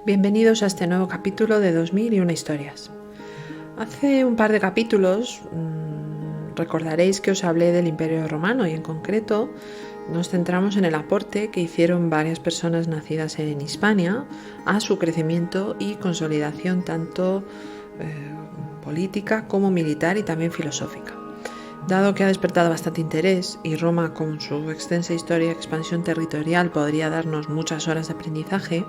Bienvenidos a este nuevo capítulo de 2001 historias. Hace un par de capítulos recordaréis que os hablé del Imperio Romano y en concreto nos centramos en el aporte que hicieron varias personas nacidas en Hispania a su crecimiento y consolidación tanto política como militar y también filosófica. Dado que ha despertado bastante interés y Roma con su extensa historia y expansión territorial podría darnos muchas horas de aprendizaje,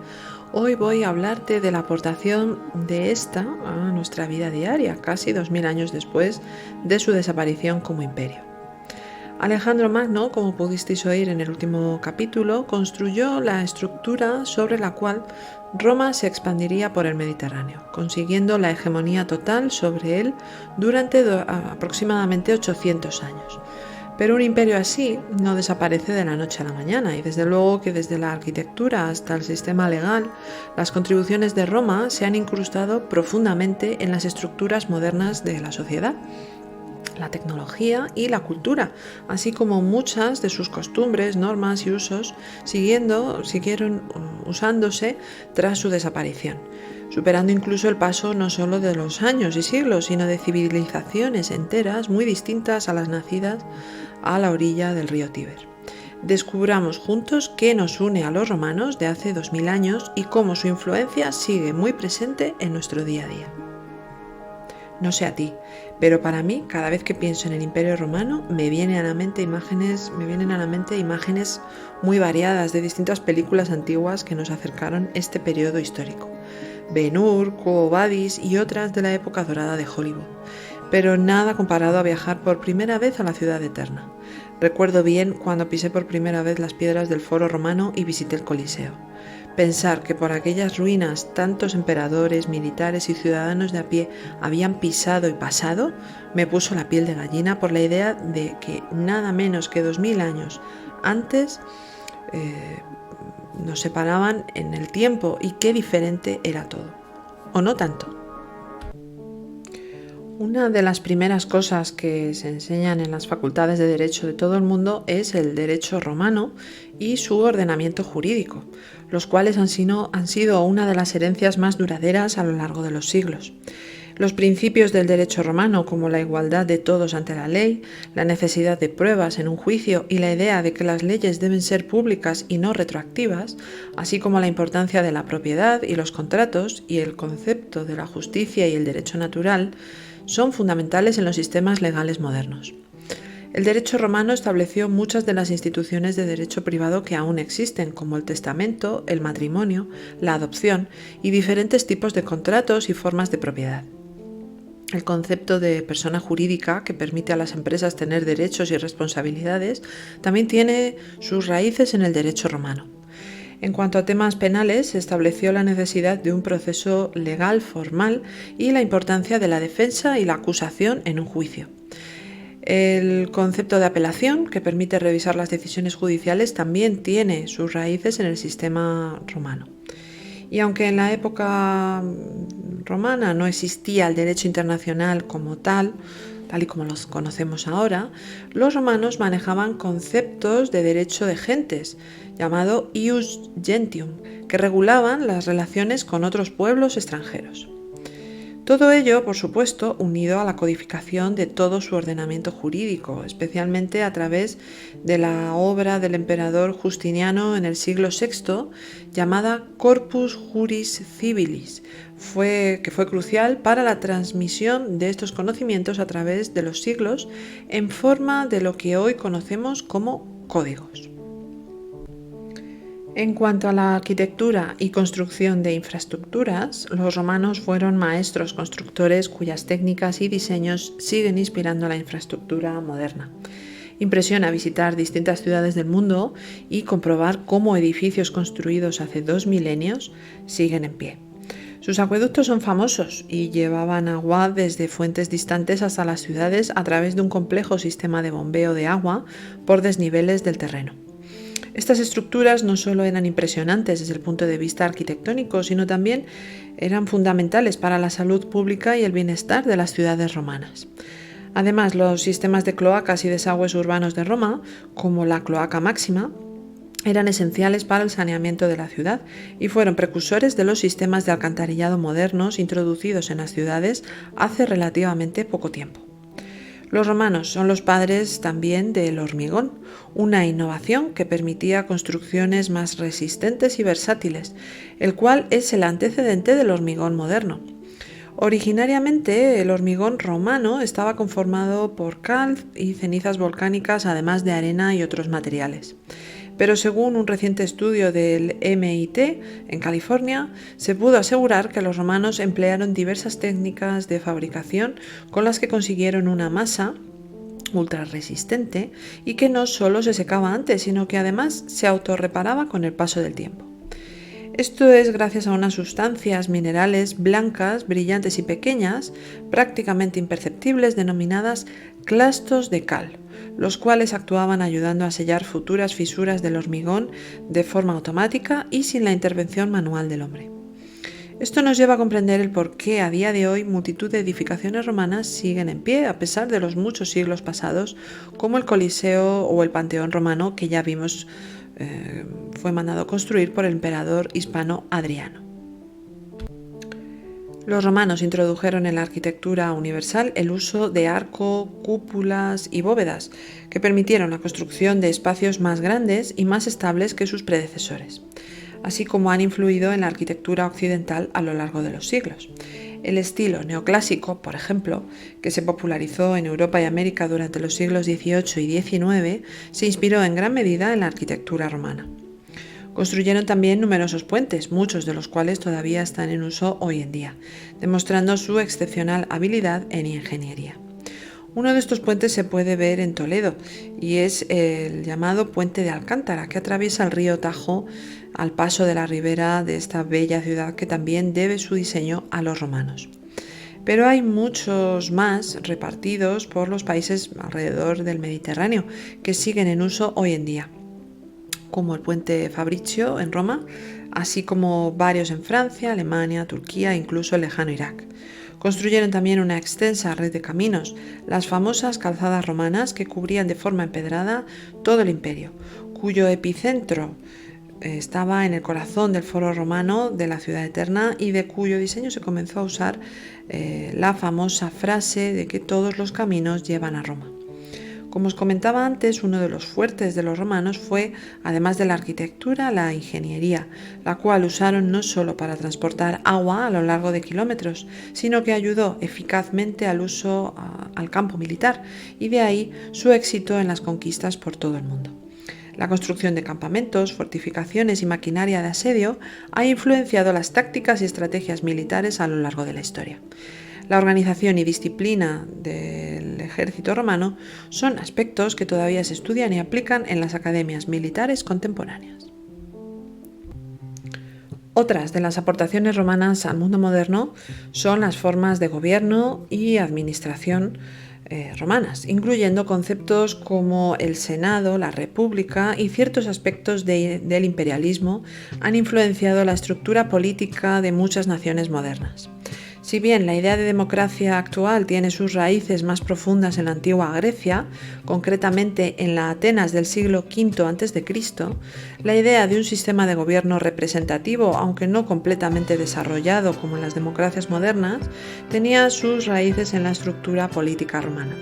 hoy voy a hablarte de la aportación de esta a nuestra vida diaria, casi 2000 años después de su desaparición como imperio. Alejandro Magno, como pudisteis oír en el último capítulo, construyó la estructura sobre la cual Roma se expandiría por el Mediterráneo, consiguiendo la hegemonía total sobre él durante aproximadamente 800 años. Pero un imperio así no desaparece de la noche a la mañana y desde luego que desde la arquitectura hasta el sistema legal, las contribuciones de Roma se han incrustado profundamente en las estructuras modernas de la sociedad, la tecnología y la cultura, así como muchas de sus costumbres, normas y usos siguieron usándose tras su desaparición, superando incluso el paso no solo de los años y siglos, sino de civilizaciones enteras muy distintas a las nacidas a la orilla del río Tíber. Descubramos juntos qué nos une a los romanos de hace 2000 años y cómo su influencia sigue muy presente en nuestro día a día. No sé a ti, pero para mí, cada vez que pienso en el Imperio Romano, me vienen a la mente imágenes muy variadas de distintas películas antiguas que nos acercaron este periodo histórico. Ben-Hur, Quo Vadis y otras de la época dorada de Hollywood. Pero nada comparado a viajar por primera vez a la ciudad eterna. Recuerdo bien cuando pisé por primera vez las piedras del Foro Romano y visité el Coliseo. Pensar que por aquellas ruinas tantos emperadores, militares y ciudadanos de a pie habían pisado y pasado, me puso la piel de gallina por la idea de que nada menos que 2000 años antes nos separaban en el tiempo y qué diferente era todo. ¿O no tanto? Una de las primeras cosas que se enseñan en las facultades de Derecho de todo el mundo es el derecho romano y su ordenamiento jurídico, los cuales han sido una de las herencias más duraderas a lo largo de los siglos. Los principios del derecho romano, como la igualdad de todos ante la ley, la necesidad de pruebas en un juicio y la idea de que las leyes deben ser públicas y no retroactivas, así como la importancia de la propiedad y los contratos y el concepto de la justicia y el derecho natural, son fundamentales en los sistemas legales modernos. El derecho romano estableció muchas de las instituciones de derecho privado que aún existen, como el testamento, el matrimonio, la adopción y diferentes tipos de contratos y formas de propiedad. El concepto de persona jurídica, que permite a las empresas tener derechos y responsabilidades, también tiene sus raíces en el derecho romano. En cuanto a temas penales, se estableció la necesidad de un proceso legal formal y la importancia de la defensa y la acusación en un juicio. El concepto de apelación, que permite revisar las decisiones judiciales, también tiene sus raíces en el sistema romano. Y aunque en la época romana no existía el derecho internacional como tal y como los conocemos ahora, los romanos manejaban conceptos de derecho de gentes, llamado ius gentium, que regulaban las relaciones con otros pueblos extranjeros. Todo ello, por supuesto, unido a la codificación de todo su ordenamiento jurídico, especialmente a través de la obra del emperador Justiniano en el siglo VI, llamada Corpus Juris Civilis, que fue crucial para la transmisión de estos conocimientos a través de los siglos en forma de lo que hoy conocemos como códigos. En cuanto a la arquitectura y construcción de infraestructuras, los romanos fueron maestros constructores cuyas técnicas y diseños siguen inspirando la infraestructura moderna. Impresiona visitar distintas ciudades del mundo y comprobar cómo edificios construidos hace 2 milenios siguen en pie. Sus acueductos son famosos y llevaban agua desde fuentes distantes hasta las ciudades a través de un complejo sistema de bombeo de agua por desniveles del terreno. Estas estructuras no solo eran impresionantes desde el punto de vista arquitectónico, sino también eran fundamentales para la salud pública y el bienestar de las ciudades romanas. Además, los sistemas de cloacas y desagües urbanos de Roma, como la Cloaca Máxima, eran esenciales para el saneamiento de la ciudad y fueron precursores de los sistemas de alcantarillado modernos introducidos en las ciudades hace relativamente poco tiempo. Los romanos son los padres también del hormigón, una innovación que permitía construcciones más resistentes y versátiles, el cual es el antecedente del hormigón moderno. Originariamente, el hormigón romano estaba conformado por cal y cenizas volcánicas, además de arena y otros materiales. Pero según un reciente estudio del MIT en California, se pudo asegurar que los romanos emplearon diversas técnicas de fabricación con las que consiguieron una masa ultra resistente y que no solo se secaba antes, sino que además se autorreparaba con el paso del tiempo. Esto es gracias a unas sustancias minerales blancas, brillantes y pequeñas, prácticamente imperceptibles, denominadas clastos de cal, los cuales actuaban ayudando a sellar futuras fisuras del hormigón de forma automática y sin la intervención manual del hombre. Esto nos lleva a comprender el por qué a día de hoy multitud de edificaciones romanas siguen en pie a pesar de los muchos siglos pasados, como el Coliseo o el Panteón romano que ya vimos fue mandado construir por el emperador hispano Adriano. Los romanos introdujeron en la arquitectura universal el uso de arco, cúpulas y bóvedas, que permitieron la construcción de espacios más grandes y más estables que sus predecesores, así como han influido en la arquitectura occidental a lo largo de los siglos. El estilo neoclásico, por ejemplo, que se popularizó en Europa y América durante los siglos XVIII y XIX, se inspiró en gran medida en la arquitectura romana. Construyeron también numerosos puentes, muchos de los cuales todavía están en uso hoy en día, demostrando su excepcional habilidad en ingeniería. Uno de estos puentes se puede ver en Toledo y es el llamado Puente de Alcántara, que atraviesa el río Tajo al paso de la ribera de esta bella ciudad que también debe su diseño a los romanos. Pero hay muchos más repartidos por los países alrededor del Mediterráneo que siguen en uso hoy en día, como el Puente Fabricio en Roma, así como varios en Francia, Alemania, Turquía e incluso el lejano Irak. Construyeron también una extensa red de caminos, las famosas calzadas romanas que cubrían de forma empedrada todo el imperio, cuyo epicentro estaba en el corazón del foro romano de la ciudad eterna y de cuyo diseño se comenzó a usar la famosa frase de que todos los caminos llevan a Roma. Como os comentaba antes, uno de los fuertes de los romanos fue, además de la arquitectura, la ingeniería, la cual usaron no solo para transportar agua a lo largo de kilómetros, sino que ayudó eficazmente al uso al campo militar, y de ahí su éxito en las conquistas por todo el mundo. La construcción de campamentos, fortificaciones y maquinaria de asedio ha influenciado las tácticas y estrategias militares a lo largo de la historia. La organización y disciplina del ejército romano son aspectos que todavía se estudian y aplican en las academias militares contemporáneas. Otras de las aportaciones romanas al mundo moderno son las formas de gobierno y administración romanas, incluyendo conceptos como el Senado, la República y ciertos aspectos del imperialismo han influenciado la estructura política de muchas naciones modernas. Si bien la idea de democracia actual tiene sus raíces más profundas en la antigua Grecia, concretamente en la Atenas del siglo V a.C., la idea de un sistema de gobierno representativo, aunque no completamente desarrollado como en las democracias modernas, tenía sus raíces en la estructura política romana.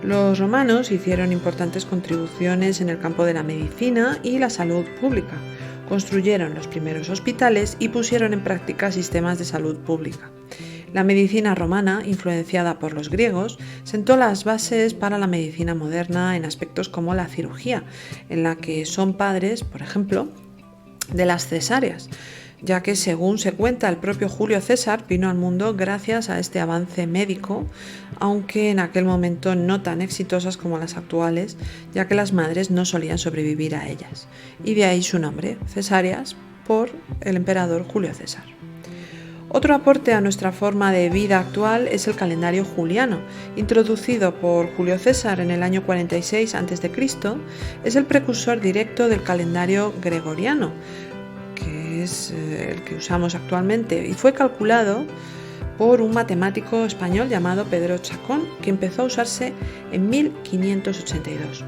Los romanos hicieron importantes contribuciones en el campo de la medicina y la salud pública. Construyeron los primeros hospitales y pusieron en práctica sistemas de salud pública. La medicina romana, influenciada por los griegos, sentó las bases para la medicina moderna en aspectos como la cirugía, en la que son padres, por ejemplo, de las cesáreas, ya que según se cuenta el propio Julio César vino al mundo gracias a este avance médico, aunque en aquel momento no tan exitosas como las actuales, ya que las madres no solían sobrevivir a ellas, y de ahí su nombre, cesáreas, por el emperador Julio César. Otro aporte a nuestra forma de vida actual es el calendario juliano, introducido por Julio César en el año 46 a.C., es el precursor directo del calendario gregoriano, que es el que usamos actualmente, y fue calculado por un matemático español llamado Pedro Chacón, que empezó a usarse en 1582.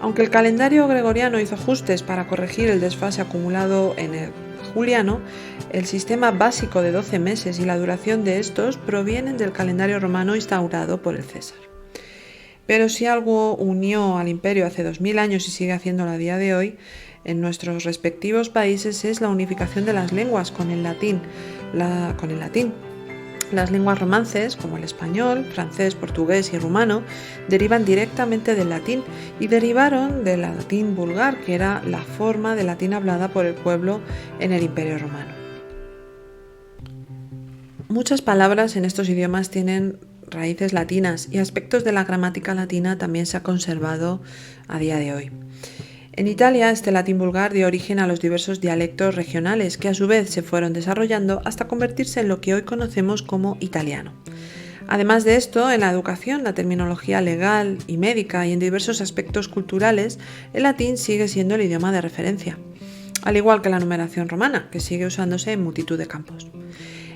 Aunque el calendario gregoriano hizo ajustes para corregir el desfase acumulado en el juliano, el sistema básico de 12 meses y la duración de estos provienen del calendario romano instaurado por el César. Pero si algo unió al imperio hace 2000 años y sigue haciéndolo a día de hoy, en nuestros respectivos países es la unificación de las lenguas con el latín. Las lenguas romances, como el español, francés, portugués y rumano, derivan directamente del latín y derivaron del latín vulgar, que era la forma de latín hablada por el pueblo en el Imperio Romano. Muchas palabras en estos idiomas tienen raíces latinas y aspectos de la gramática latina también se ha conservado a día de hoy. En Italia, este latín vulgar dio origen a los diversos dialectos regionales que a su vez se fueron desarrollando hasta convertirse en lo que hoy conocemos como italiano. Además de esto, en la educación, la terminología legal y médica y en diversos aspectos culturales, el latín sigue siendo el idioma de referencia, al igual que la numeración romana, que sigue usándose en multitud de campos.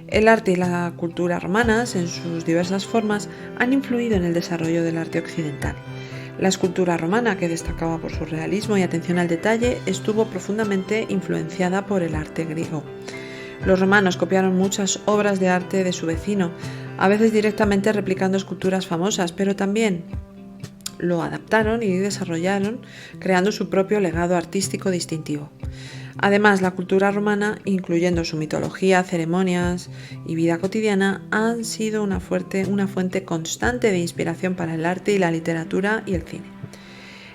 El arte y la cultura romanas, en sus diversas formas, han influido en el desarrollo del arte occidental. La escultura romana, que destacaba por su realismo y atención al detalle, estuvo profundamente influenciada por el arte griego. Los romanos copiaron muchas obras de arte de su vecino, a veces directamente replicando esculturas famosas, pero también lo adaptaron y desarrollaron, creando su propio legado artístico distintivo. Además, la cultura romana, incluyendo su mitología, ceremonias y vida cotidiana, han sido una fuente constante de inspiración para el arte y la literatura y el cine.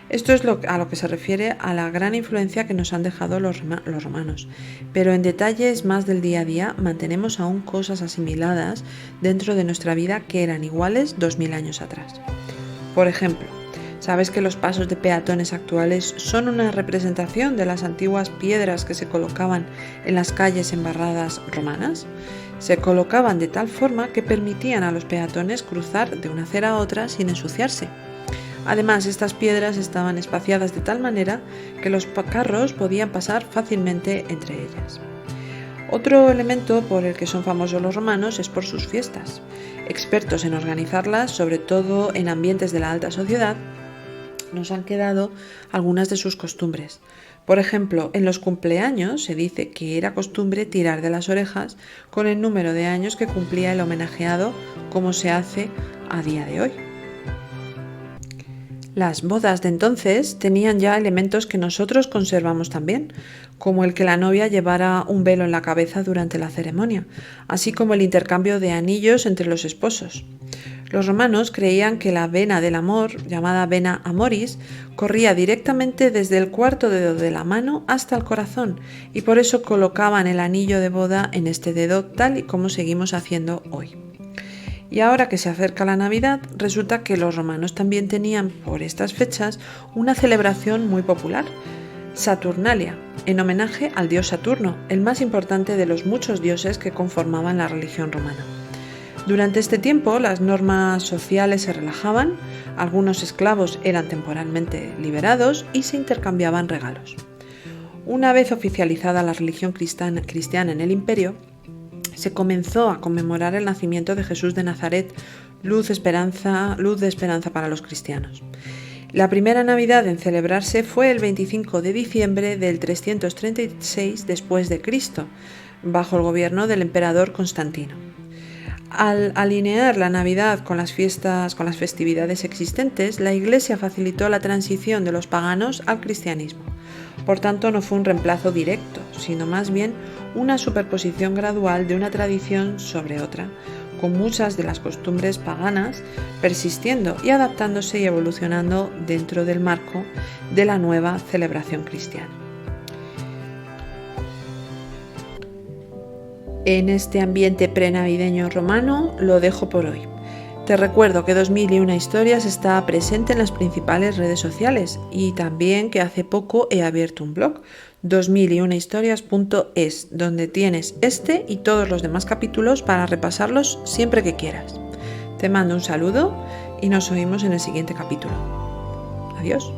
Esto es a lo que se refiere a la gran influencia que nos han dejado los romanos, pero en detalles más del día a día mantenemos aún cosas asimiladas dentro de nuestra vida que eran iguales 2000 años atrás. Por ejemplo, ¿sabes que los pasos de peatones actuales son una representación de las antiguas piedras que se colocaban en las calles embarradas romanas? Se colocaban de tal forma que permitían a los peatones cruzar de una acera a otra sin ensuciarse. Además, estas piedras estaban espaciadas de tal manera que los carros podían pasar fácilmente entre ellas. Otro elemento por el que son famosos los romanos es por sus fiestas. Expertos en organizarlas, sobre todo en ambientes de la alta sociedad, nos han quedado algunas de sus costumbres. Por ejemplo, en los cumpleaños se dice que era costumbre tirar de las orejas con el número de años que cumplía el homenajeado, como se hace a día de hoy. Las bodas de entonces tenían ya elementos que nosotros conservamos también, como el que la novia llevara un velo en la cabeza durante la ceremonia, así como el intercambio de anillos entre los esposos. Los romanos creían que la vena del amor, llamada vena amoris, corría directamente desde el cuarto dedo de la mano hasta el corazón y por eso colocaban el anillo de boda en este dedo tal y como seguimos haciendo hoy. Y ahora que se acerca la Navidad, resulta que los romanos también tenían por estas fechas una celebración muy popular, Saturnalia, en homenaje al dios Saturno, el más importante de los muchos dioses que conformaban la religión romana. Durante este tiempo las normas sociales se relajaban, algunos esclavos eran temporalmente liberados y se intercambiaban regalos. Una vez oficializada la religión cristiana en el imperio, se comenzó a conmemorar el nacimiento de Jesús de Nazaret, luz de esperanza para los cristianos. La primera Navidad en celebrarse fue el 25 de diciembre del 336 después de Cristo, bajo el gobierno del emperador Constantino. Al alinear la Navidad con las festividades existentes, la Iglesia facilitó la transición de los paganos al cristianismo. Por tanto, no fue un reemplazo directo, sino más bien una superposición gradual de una tradición sobre otra, con muchas de las costumbres paganas persistiendo y adaptándose y evolucionando dentro del marco de la nueva celebración cristiana. En este ambiente prenavideño romano lo dejo por hoy. Te recuerdo que 2001 Historias está presente en las principales redes sociales y también que hace poco he abierto un blog, 2001historias.es, donde tienes este y todos los demás capítulos para repasarlos siempre que quieras. Te mando un saludo y nos oímos en el siguiente capítulo. Adiós.